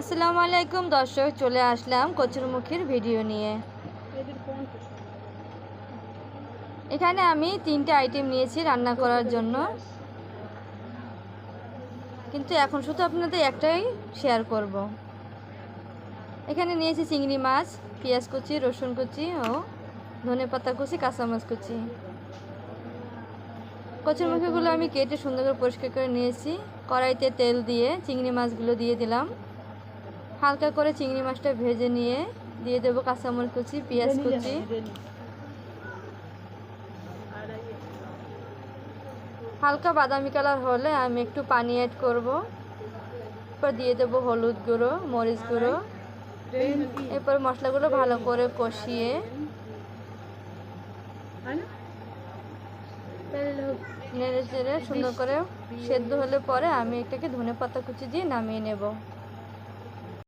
আসসালামু আলাইকুম দর্শক, চলে আসলাম কচুরমুখীর ভিডিও নিয়ে। এখানে আমি 3টে আইটেম নিয়েছি রান্না করার জন্য, কিন্তু এখন শুধু আপনাদের একটাই শেয়ার করব। এখানে নিয়েছি চিংড়ি মাছ, পেঁয়াজ কুচি, রসুন কুচি ও ধনেপাতা কুচি, কাঁচামরিচ কুচি। কচুরমুখীগুলো আমি কেটে সুন্দর করে পরিষ্কার করে নিয়েছি। কড়াইতে তেল দিয়ে চিংড়ি মাছগুলো দিয়ে দিলাম। হালকা করে চিংড়ি মাছটা ভেজে নিয়ে দিয়ে দেবো কাঁচামরিচ কুচি, পেঁয়াজ কুচি। হালকা বাদামি কালার হলে আমি একটু পানি অ্যাড করব। এরপর দিয়ে দেবো হলুদ গুঁড়ো, মরিচ গুঁড়ো। এরপর মশলাগুলো ভালো করে কষিয়ে নেড়ে চেড়ে সুন্দর করে সেদ্ধ হলে পরে আমি এটাকে ধনেপাতা কুচি দিয়ে নামিয়ে নেব।